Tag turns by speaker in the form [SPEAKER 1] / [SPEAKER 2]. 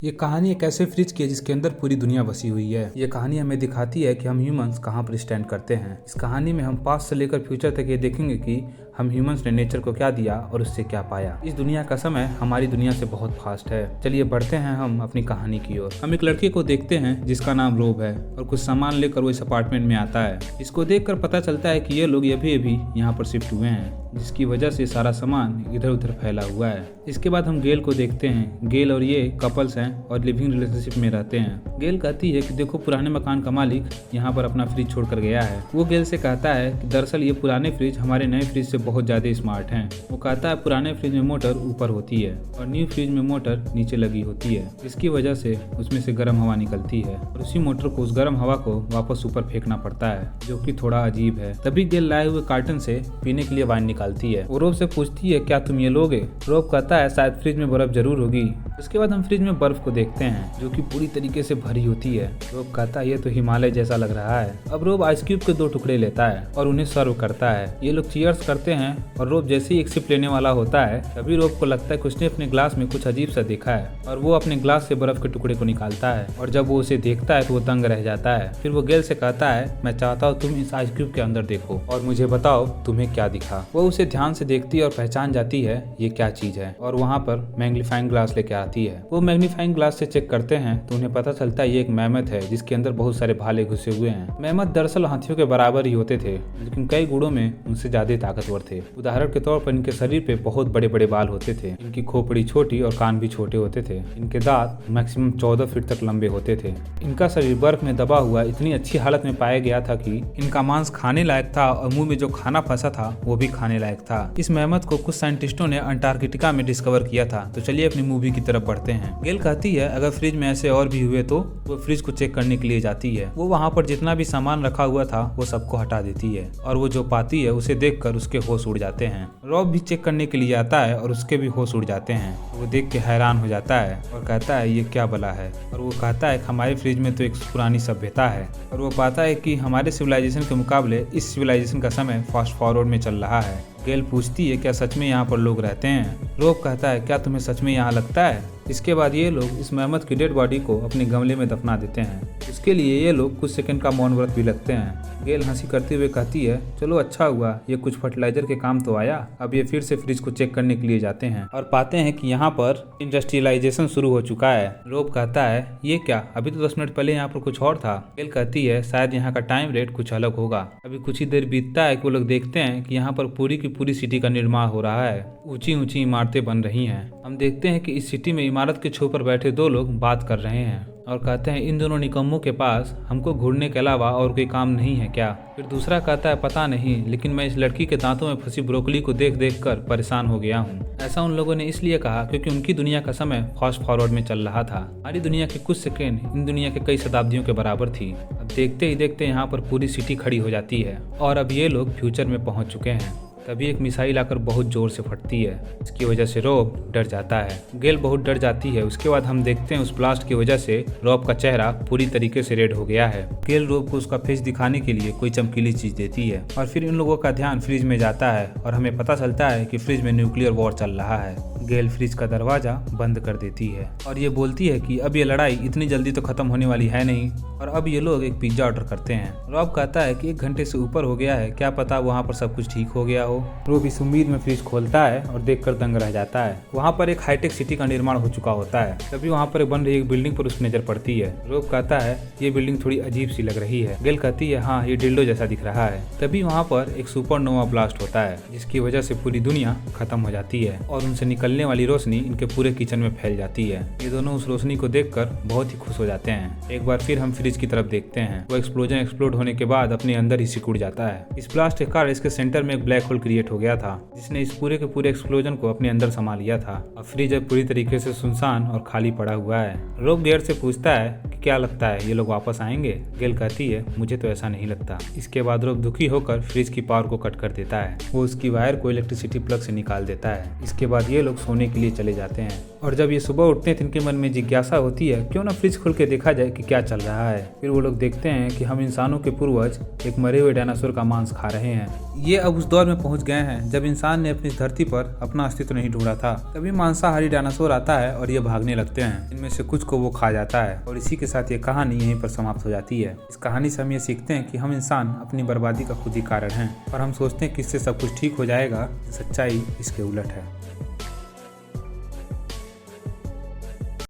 [SPEAKER 1] ये कहानी एक ऐसे फ्रिज की है जिसके अंदर पूरी दुनिया बसी हुई है। ये कहानी हमें दिखाती है कि हम ह्यूमंस कहाँ पर स्टैंड करते हैं। इस कहानी में हम पास्ट से लेकर फ्यूचर तक ये देखेंगे कि हम ह्यूमंस ने नेचर को क्या दिया और उससे क्या पाया। इस दुनिया का समय हमारी दुनिया से बहुत फास्ट है। चलिए बढ़ते हैं हम अपनी कहानी की ओर। हम एक लड़के को देखते हैं जिसका नाम रोब है और कुछ सामान लेकर वो इस अपार्टमेंट में आता है। इसको देखकर पता चलता है कि ये लोग अभी अभी यहाँ पर शिफ्ट हुए हैं, जिसकी वजह से सारा सामान इधर उधर फैला हुआ है। इसके बाद हम गेल को देखते हैं। गेल और ये कपल्स हैं और लिविंग रिलेशनशिप में रहते हैं। गेल कहती है कि देखो पुराने मकान का मालिक यहाँ पर अपना फ्रिज छोड़कर गया है। वो गेल से कहता है कि दरअसल ये पुराने फ्रिज हमारे नए फ्रिज से बहुत ज्यादा स्मार्ट हैं। वो कहता है पुराने फ्रिज में मोटर ऊपर होती है और न्यू फ्रिज में मोटर नीचे लगी होती है, इसकी वजह से उसमें से गर्म हवा निकलती है और उसी मोटर को उस गर्म हवा को वापस ऊपर फेंकना पड़ता है, जो कि थोड़ा अजीब है। तभी गेल लाए हुए कार्टन से पीने के लिए वाइन निकालती है। वो रोब से पूछती है क्या तुम ये लोगे? रोब कहता है शायद फ्रिज में बर्फ जरूर होगी। उसके बाद हम फ्रिज में बर्फ को देखते हैं जो कि पूरी तरीके से भरी होती है। रोब कहता है ये तो हिमालय जैसा लग रहा है। अब रोब आइस क्यूब के 2 टुकड़े लेता है और उन्हें सर्व करता है। ये लोग चीयर्स करते हैं और रोब जैसे ही एक सिप लेने वाला होता है तभी रोब को लगता है कि उसने अपने ग्लास में कुछ अजीब सा देखा है और वो अपने ग्लास से बर्फ के टुकड़े को निकालता है और जब वो उसे देखता है तो वो दंग रह जाता है। फिर वो गेल से कहता है मैं चाहता हूँ तुम इस आइस क्यूब के अंदर देखो और मुझे बताओ तुम्हें क्या दिखा। वो उसे ध्यान से देखती है और पहचान जाती है ये क्या चीज है और वहाँ पर मैग्नीफाइंग ग्लास लेके आती है। वो मैग्नीफाइंग ग्लास से चेक करते हैं तो उन्हें पता चलता है ये एक मैमथ है जिसके अंदर बहुत सारे भाले घुसे हुए हैं। मैमथ दरअसल हाथियों के बराबर ही होते थे, लेकिन कई गुणों में उनसे ज्यादा ताकतवर थे। उदाहरण के तौर पर इनके शरीर पे बहुत बड़े बड़े बाल होते थे, इनकी खोपड़ी छोटी और कान भी छोटे होते थे, इनके दांत मैक्सिमम 14 फीट तक लंबे होते थे। इनका शरीर बर्फ में दबा हुआ इतनी अच्छी हालत में पाया गया था कि इनका मांस खाने लायक था और मुंह में जो खाना फंसा था वो भी खाने लायक था। इस मैमथ को कुछ साइंटिस्टों ने अंटार्कटिका में डिस्कवर किया था। तो चलिए अपनी मूवी की तरफ बढ़ते हैं। गेल कहती है अगर फ्रिज में ऐसे और भी हुए तो वो फ्रिज को चेक करने के लिए जाती है। वो वहाँ पर जितना भी सामान रखा हुआ था वो सबको हटा देती है और वो जो पाती है उसे देखकर उसके होश उड़ जाते हैं। रॉब भी चेक करने के लिए आता है और उसके भी होश उड़ जाते हैं। वो देख के हैरान हो जाता है और कहता है ये क्या बला है, और वो कहता है हमारे फ्रिज में तो एक पुरानी सभ्यता है। और वो पाता है कि हमारे सिविलाइजेशन के मुकाबले इस सिविलाइजेशन का समय फास्ट फॉरवर्ड में चल रहा है। गेल पूछती है क्या सच में यहाँ पर लोग रहते हैं? रोब कहता है क्या तुम्हें सच में यहाँ लगता है? इसके बाद ये लोग इस मैमथ की डेड बॉडी को अपने गमले में दफना देते हैं। इसके लिए ये लोग कुछ सेकंड का मौन व्रत भी लगते हैं। गेल हंसी करते हुए कहती है चलो अच्छा हुआ, ये कुछ फर्टिलाइजर के काम तो आया। अब ये फिर से फ्रिज को चेक करने के लिए जाते हैं और पाते हैं कि यहाँ पर इंडस्ट्रियलाइजेशन शुरू हो चुका है। रोब कहता है ये क्या, अभी तो 10 मिनट पहले यहाँ पर कुछ और था। गेल कहती है शायद यहाँ का टाइम रेट कुछ अलग होगा। अभी कुछ ही देर बीतता है कि वो लोग देखते हैं कि यहाँ पर पूरी की पूरी सिटी का निर्माण हो रहा है। ऊंची ऊंची इमारतें बन रही हैं। हम देखते हैं कि इस सिटी में इमारत के छत पर बैठे 2 लोग बात कर रहे हैं और कहते हैं इन दोनों निकम्मों के पास हमको घूरने के अलावा और कोई काम नहीं है क्या? फिर दूसरा कहता है पता नहीं, लेकिन मैं इस लड़की के दांतों में फंसी ब्रोकली को देख देख कर परेशान हो गया हूँ। ऐसा उन लोगों ने इसलिए कहा क्योंकि उनकी दुनिया का समय फास्ट फॉरवर्ड में चल रहा था। हमारी दुनिया के कुछ सेकेंड इन दुनिया के कई शताब्दियों के बराबर थी। अब देखते ही देखते यहाँ पर पूरी सिटी खड़ी हो जाती है और अब ये लोग फ्यूचर में पहुँच चुके हैं। तभी एक मिसाइल आकर बहुत जोर से फटती है, इसकी वजह से रॉब डर जाता है। गेल बहुत डर जाती है। उसके बाद हम देखते हैं उस ब्लास्ट की वजह से रॉब का चेहरा पूरी तरीके से रेड हो गया है। गेल रॉब को उसका फेस दिखाने के लिए कोई चमकीली चीज देती है और फिर इन लोगों का ध्यान फ्रिज में जाता है और हमें पता चलता है कि फ्रिज में न्यूक्लियर वॉर चल रहा है। गेल फ्रिज का दरवाजा बंद कर देती है और ये बोलती है कि अब ये लड़ाई इतनी जल्दी तो खत्म होने वाली है नहीं, और अब ये लोग एक पिज्जा ऑर्डर करते हैं। रॉब कहता है कि 1 घंटे से ऊपर हो गया है, क्या पता वहाँ पर सब कुछ ठीक हो गया हो। रॉब इस उम्मीद में फ्रिज खोलता है और देखकर दंग रह जाता है। वहाँ पर एक हाईटेक सिटी का निर्माण हो चुका होता है। तभी वहाँ पर बन रही एक बिल्डिंग पर उसकी नजर पड़ती है। रॉब कहता है ये बिल्डिंग थोड़ी अजीब सी लग रही है। गेल कहती है हाँ ये डिल्डो जैसा दिख रहा है। तभी वहाँ पर एक सुपरनोवा ब्लास्ट होता है जिसकी वजह से पूरी दुनिया खत्म हो जाती है और उनसे निकलने वाली रोशनी इनके पूरे किचन में फैल जाती है। ये दोनों उस रोशनी को देखकर बहुत ही खुश हो जाते हैं। एक बार फिर हम फ्रिज की तरफ देखते हैं। वो एक्सप्लोजन एक्सप्लोड होने के बाद अपने अंदर ही सिकुड़ जाता है। इस ब्लास्ट के कारण इसके सेंटर में एक ब्लैक होल क्रिएट हो गया था जिसने इस पूरे के पूरे एक्सप्लोजन को अपने अंदर समा लिया था। अब फ्रिज अब पूरी तरीके से सुनसान और खाली पड़ा हुआ है। रोब गेल से पूछता है कि क्या लगता है ये लोग वापस आएंगे? गेल कहती है मुझे तो ऐसा नहीं लगता। इसके बाद रोब दुखी होकर फ्रिज की पावर को कट कर देता है। वो उसकी वायर को इलेक्ट्रिसिटी प्लग से निकाल देता है। इसके बाद ये लोग सोने के लिए चले जाते हैं। और जब ये सुबह उठते हैं तो इनके मन में जिज्ञासा होती है, क्यों ना फ्रिज खोल के देखा जाए कि क्या चल रहा है। फिर वो लोग देखते हैं कि हम इंसानों के पूर्वज एक मरे हुए डायनासोर का मांस खा रहे हैं। ये अब उस दौर में पहुंच गए हैं जब इंसान ने अपनी धरती पर अपना अस्तित्व नहीं ढूंढा था। तभी मांसाहारी डायनासोर आता है और ये भागने लगते हैं। इनमें से कुछ को वो खा जाता है और इसी के साथ ये कहानी यहीं पर समाप्त हो जाती है। इस कहानी से हम ये सीखते हैं कि हम इंसान अपनी बर्बादी का खुद ही कारण हैं और हम सोचते हैं कि इससे सब कुछ ठीक हो जाएगा। सच्चाई इसके उलट है।